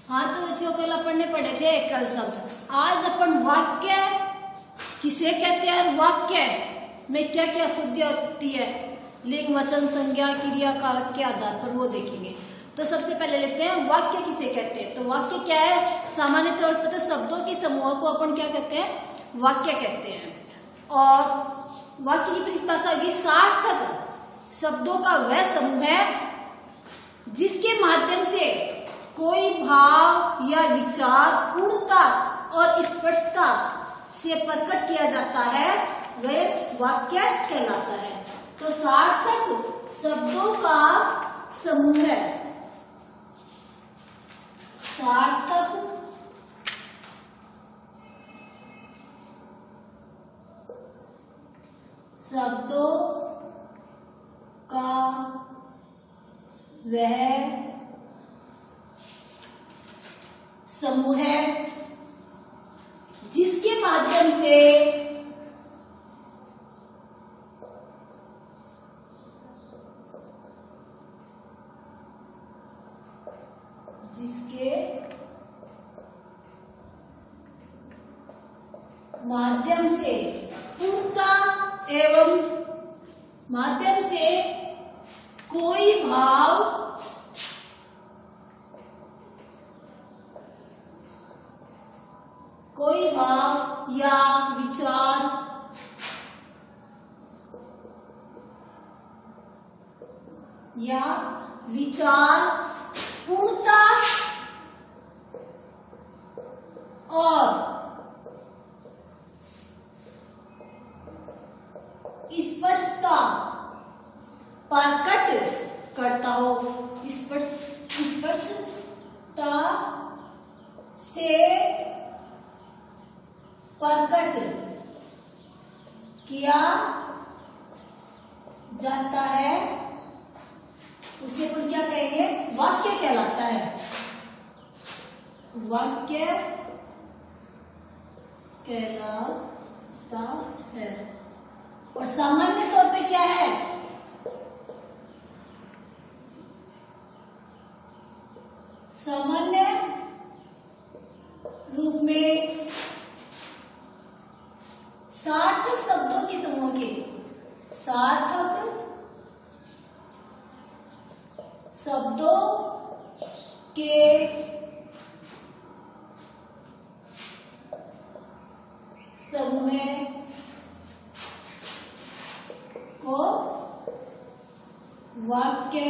हाँ तो बच्चों कल अपन ने पढ़े थे एकल शब्द। आज अपन वाक्य किसे कहते हैं, वाक्य में क्या क्या शुद्धियां होती है, लिंग वचन संज्ञा क्रिया कारक के आधार पर वो देखेंगे। तो सबसे पहले लेते हैं वाक्य किसे कहते हैं। तो वाक्य क्या है, सामान्य तौर पर तो शब्दों के समूह को अपन क्या कहते हैं, वाक्य कहते हैं। और वाक्य की परिभाषा होगी सार्थक शब्दों का वह समूह है जिसके माध्यम से कोई भाव या विचार पूर्णता और स्पष्टता से प्रकट किया जाता है, वह वाक्य कहलाता है। तो सार्थक शब्दों का समूह है, सार्थक शब्दों का वह समूह है जिसके माध्यम से पूर्णता एवं माध्यम से कोई भाव या विचार पूर्णता और स्पष्टता प्रकट करता हो, स्पष्टता से प्रकट किया जाता है, उसे अपन क्या कहेंगे, वाक्य कहलाता है। वाक्य कहलाता है। और सामान्य तौर पे क्या है, सामान्य रूप में सार्थक शब्दों के समूह के, सार्थक शब्दों के समूह को वाक्य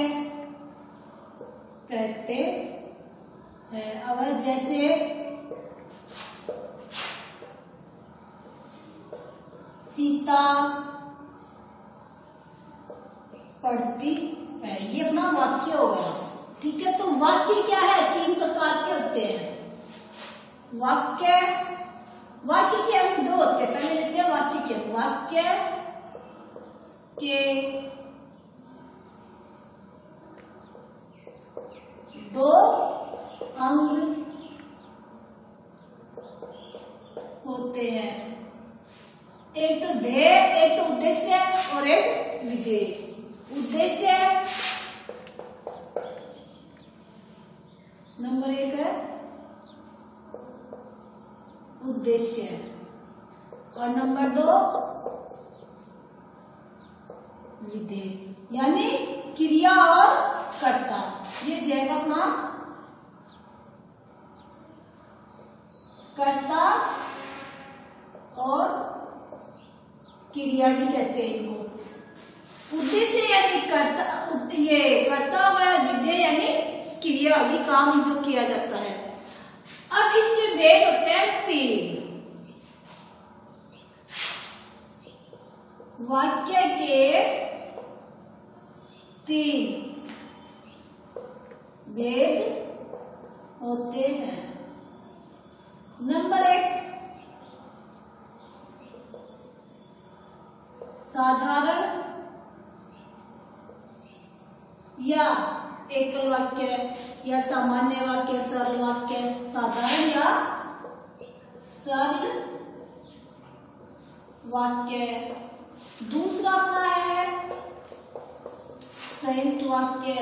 कहते हैं। अब जैसे सीता पढ़ती है, ये अपना वाक्य हो गया। ठीक है, तो वाक्य क्या है, तीन प्रकार के होते हैं। वाक्य के अंग दो होते हैं। पहले लेते हैं वाक्य के दो अंग होते हैं, एक तो ध्येय, एक तो उद्देश्य और एक विधेय। उद्देश्य नंबर एक है उद्देश्य, और नंबर दो विधेय, यानी क्रिया और कर्ता। ये जैव अपना कर्ता और क्रिया भी कहते हैं इनको। उद्देश्य यानी कर्ता, ये कर्ता हुआ, विधेय यानी क्रिया, ये काम जो किया जाता है। अब इसके भेद होते हैं तीन। वाक्य के तीन भेद होते हैं। नंबर एक, साधारण या एकल वाक्य या सामान्य वाक्य, सरल वाक्य, साधारण या सरल वाक्य। दूसरा अपना है संयुक्त वाक्य,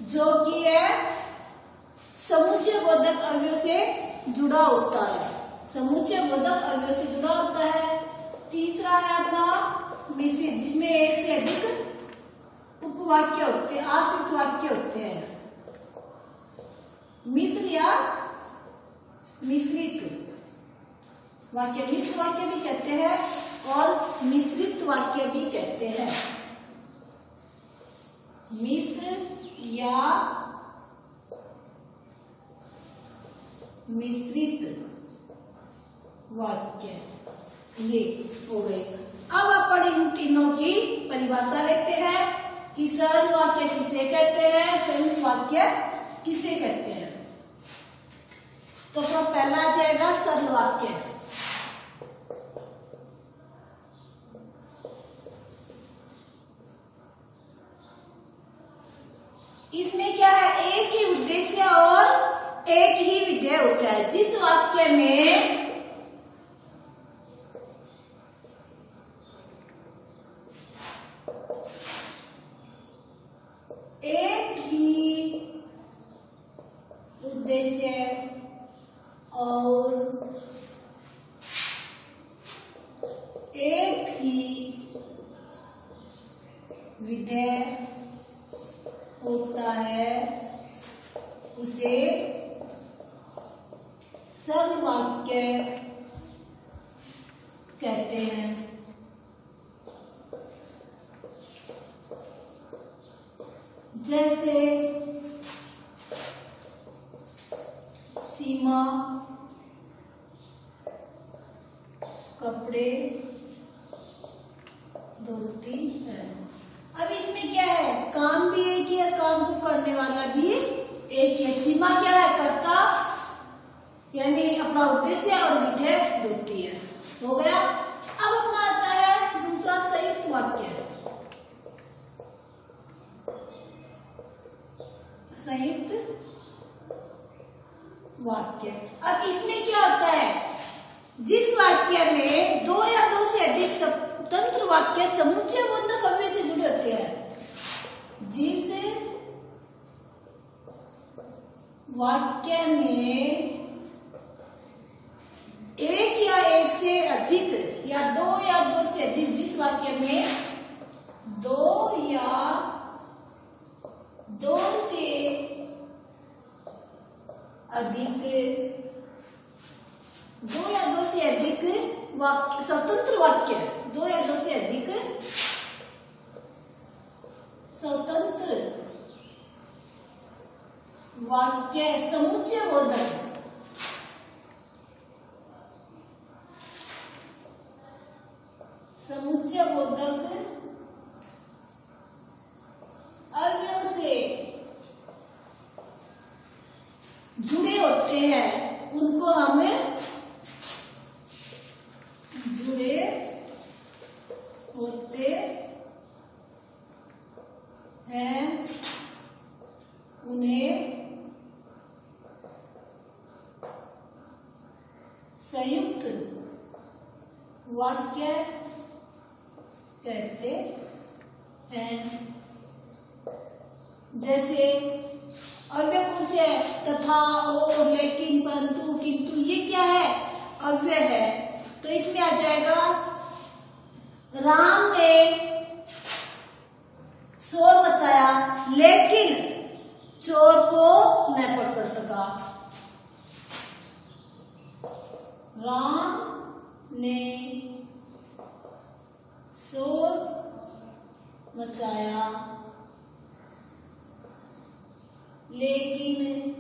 जो कि है समुच्चय बोधक अवयव से जुड़ा होता है, समुच्चय बोधक अवयव से जुड़ा होता है। तीसरा है अपना मिश्रित, जिसमें एक से अधिक उपवाक्य होते हैं, आश्रित वाक्य होते हैं। मिश्र या मिश्रित वाक्य, मिश्र वाक्य भी कहते हैं और मिश्रित वाक्य भी कहते हैं। मिश्र या मिश्रित वाक्य, ये हो गए। अब अपन इन तीनों की परिभाषा लेते हैं कि सरल वाक्य किसे कहते हैं, संयुक्त वाक्य किसे कहते हैं। तो पहला आ जाएगा सरल वाक्य। इसमें क्या है, एक ही उद्देश्य और एक ही विधेय होता है। जिस वाक्य में एक ही उद्देश्य और एक ही विधेय होता है, उसे सरल वाक्य कहते हैं। जैसे सीमा कपड़े धोती है। अब इसमें क्या है, काम भी एक ही है, काम को करने वाला भी एक है। सीमा क्या है, कर्ता यानी अपना उद्देश्य और विधेय धोती है, हो गया। अब अपना आता है दूसरा संयुक्त वाक्य। संयुक्त वाक्य, अब इसमें क्या होता है, जिस वाक्य में दो या दो से अधिक स्वतंत्र वाक्य समुच्चय बोधक अवयव से जुड़े होते हैं, जिस वाक्य में एक या एक से अधिक या दो से अधिक, जिस वाक्य में दो या दो से अधिक वाक्य, स्वतंत्र वाक्य, दो या दो से अधिक स्वतंत्र वाक्य समुच्चय बोधक अवयव से जुड़े होते हैं, उनको हम जुड़े होते हैं, उन्हें संयुक्त वाक्य कहते हैं। जैसे अव्यय कौन से है, तथा, और, लेकिन, परंतु, किंतु, ये क्या है, अव्यय है। तो इसमें आ जाएगा, राम ने शोर मचाया लेकिन चोर को न पकड़ सका। राम ने शोर मचाया लेकिन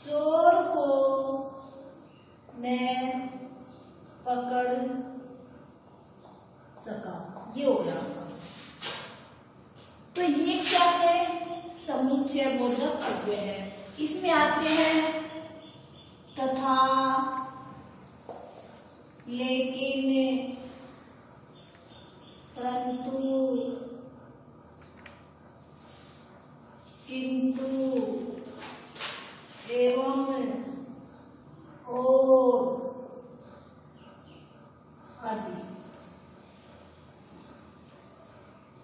चोर को न पकड़ सका। ये हो गया। तो ये क्या है, समुच्चय बोधक अव्यय है। इसमें आते हैं तथा, लेकिन, परंतु, किंतु, एवं, और आदि।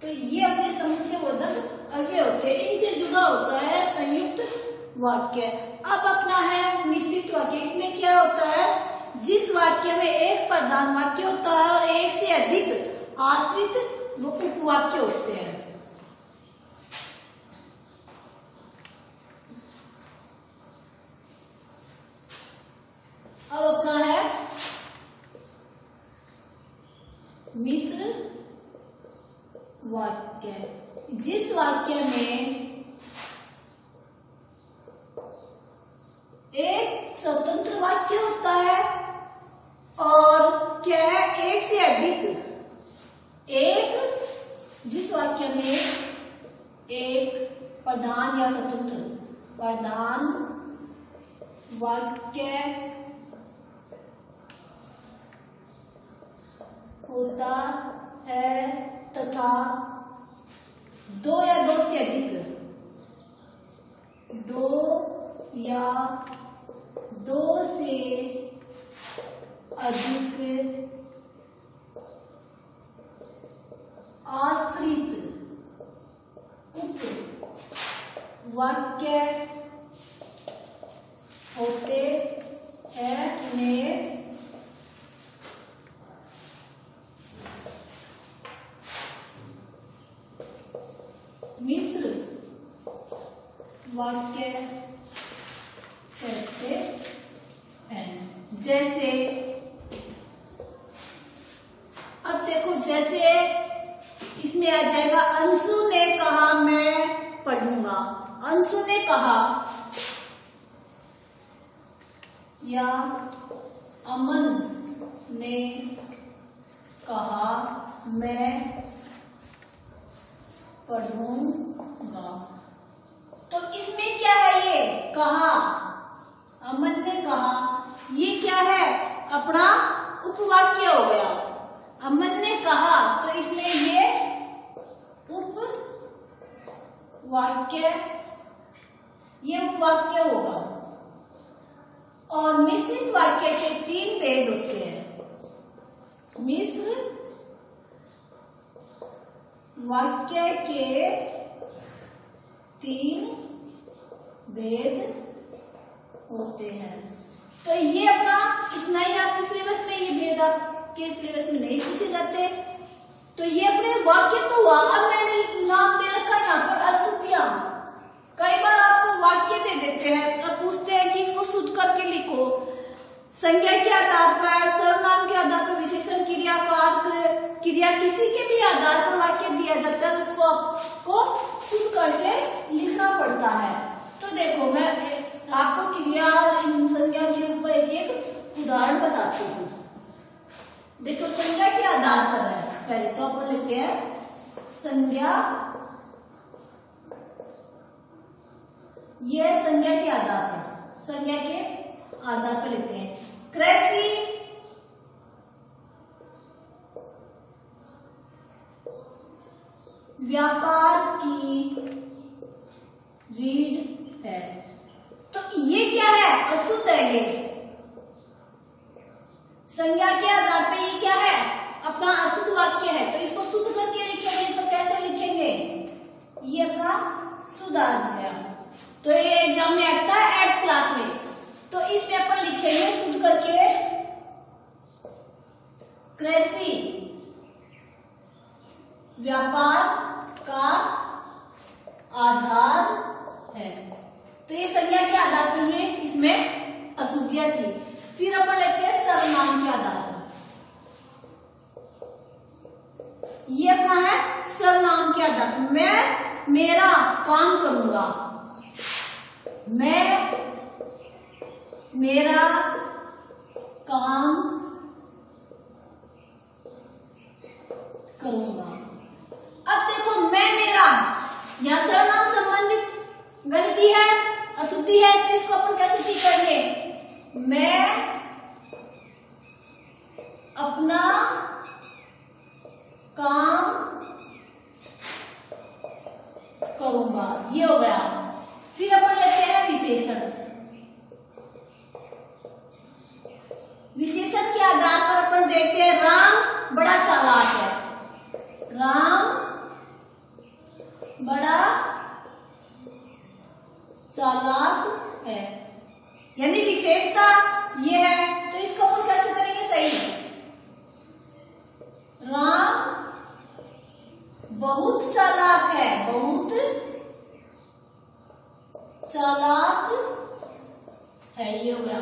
तो ये अपने समुच्चय बोधक अव्यय होते हैं, इनसे जुड़ा होता है संयुक्त वाक्य। अब अपना है मिश्रित वाक्य। इसमें क्या होता है, जिस वाक्य में एक प्रधान वाक्य होता है और एक से अधिक आश्रित उपवाक्य होते हैं। अब अपना है मिश्र वाक्य। जिस वाक्य में एक स्वतंत्र वाक्य होता है और क्या है, एक से अधिक, जिस वाक्य में एक प्रधान या स्वतंत्र प्रधान वाक्य होता है तथा दो या दो से अधिक आश्रित उपवाक्य होते हैं उन्हें मिश्र वाक्य कहते हैं। जैसे अब देखो, जैसे इसमें आ जाएगा, अंशु ने कहा मैं पढ़ूंगा। अंशु ने कहा या अमन ने कहा मैं पढ़ूंगा। तो इसमें क्या है, ये कहा, अमन ने कहा, ये क्या है, अपना उपवाक्य हो गया। अमन ने कहा तो इसमें ये उपवाक्य होगा। और मिश्रित वाक्य के 3 भेद होते हैं। मिश्र वाक्य के 3 भेद होते हैं। तो ये अपना इतना ही आपके सिलेबस में, ये भेद आपके सिलेबस में नहीं पूछे जाते। तो ये अपने वाक्य तो हुआ। अब मैंने नाम दे रखा है यहाँ पर अशुद्धियां। कई बार आपको वाक्य दे देते हैं, अब पूछते हैं कि इसको शुद्ध करके लिखो। संज्ञा के आधार पर, सर्वनाम के आधार पर, विशेषण, क्रिया, कारक, क्रिया, किसी के भी आधार पर वाक्य दिया जाता है, उसको आपको शुद्ध करके लिखना पड़ता है। तो देखो, मैं आपको क्रिया संज्ञा के ऊपर एक उदाहरण बताती हूँ। देखो, संज्ञा के आधार पर है। पहले तो अपन लेते हैं संज्ञा, यह संज्ञा के आधार पर, संज्ञा के आधार पर लेते हैं। कृषि व्यापार की रीढ़ है। तो ये क्या है, अशुद्ध है। ये संज्ञा के आधार पे ये क्या है, अपना अशुद्ध वाक्य है। तो इसको शुद्ध करके लिखेंगे तो कैसे लिखेंगे, ये अपना सुधार गया। तो ये एग्जाम में आता है 8th क्लास में। तो इसमें अपन लिखेंगे शुद्ध करके, कृषि व्यापार का आधार है। तो ये संज्ञा के आधार पर ये इसमें अशुद्धियां थी। फिर अपन लेते हैं सर्वनाम के आधार पर। ये अपना है सर्वनाम के आधार पर। मैं मेरा काम करूंगा, मैं मेरा काम करूंगा। अब देखो, मैं मेरा, यहां सर्वनाम संबंधित गलती है, अशुद्धि है। तो इसको अपन कैसे ठीक करेंगे, मैं अपना काम करूंगा, ये हो गया। फिर अपन लेते हैं विशेषण। विशेषण के आधार पर अपन देखते हैं, राम बड़ा चालाक है। राम बड़ा चालाक है, यानी विशेषता ये है। तो इसको अपन कैसे करेंगे सही? राम बहुत चालाक है, बहुत चालाक है, ये हो गया।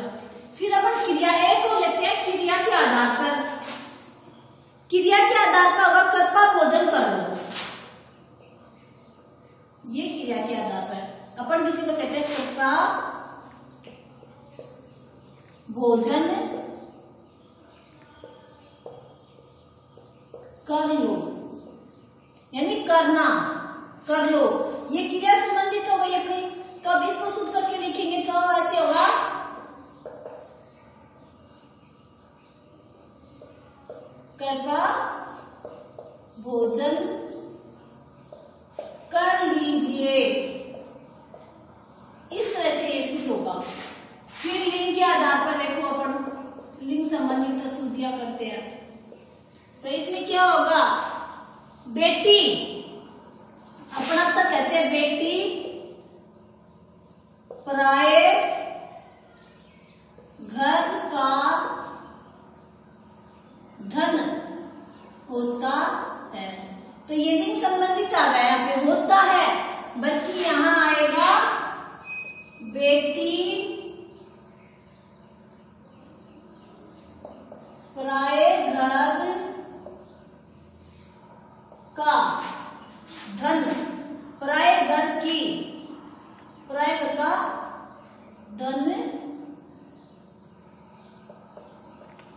फिर अपन क्रिया ए को लेते हैं। क्रिया के आधार पर, क्रिया के आधार पर होगा कृपा भोजन कर लो। ये क्रिया के आधार पर अपन किसी को कहते हैं कृपा भोजन कर लो, यानी करना, कर लो। ये क्रिया संबंधित हो गई अपनी। तो अब इसको शुद्ध करके लिखेंगे तो ऐसे होगा, कृपा भोजन कर लीजिए। इस तरह से ये शुद्ध होगा। फिर लिंग के आधार पर देखो, अपन लिंग संबंधित अशुद्धियां करते हैं। तो इसमें क्या होगा? बेटी, अपन अक्सर कहते हैं बेटी पराये घर का धन होता है। तो ये लिंग संबंधित आ रहा है, यहाँ पे होता है, बल्कि यहां आएगा बेटी पराये घर का धन, पराये घर की, पराये घर का धन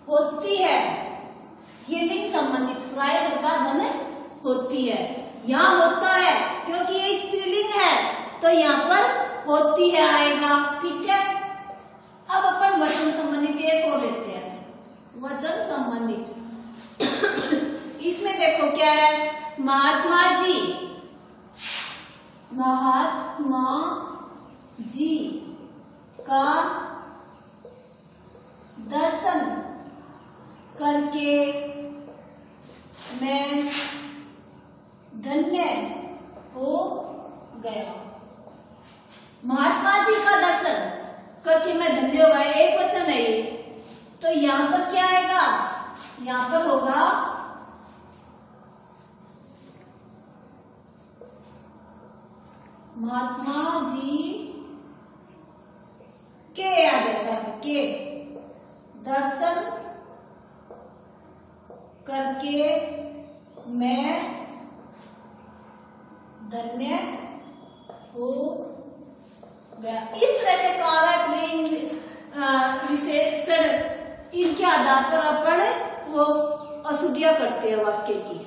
होती है। ये लिंग संबंधित, पराये घर का धन होती है। यहाँ होता है क्योंकि ये स्त्रीलिंग है, तो यहाँ पर होती है आएगा। ठीक है। अब अपन वचन संबंधित एक और लेते हैं, वचन संबंधित। इसमें देखो क्या है? महात्मा जी, महात्मा जी का दर्शन करके मैं धन्य हो गया। महात्मा जी का दर्शन करके मैं धन्य हो गया, एक वचन है ये। तो यहां पर क्या आएगा? यहां पर होगा महात्मा जी के, आ जाएगा के दर्शन करके मैं धन्य हो गया। इस तरह से कारक, लिंग, विशेषण, इनके आधार पर अपन वो अशुद्धियां करते हैं वाक्य की।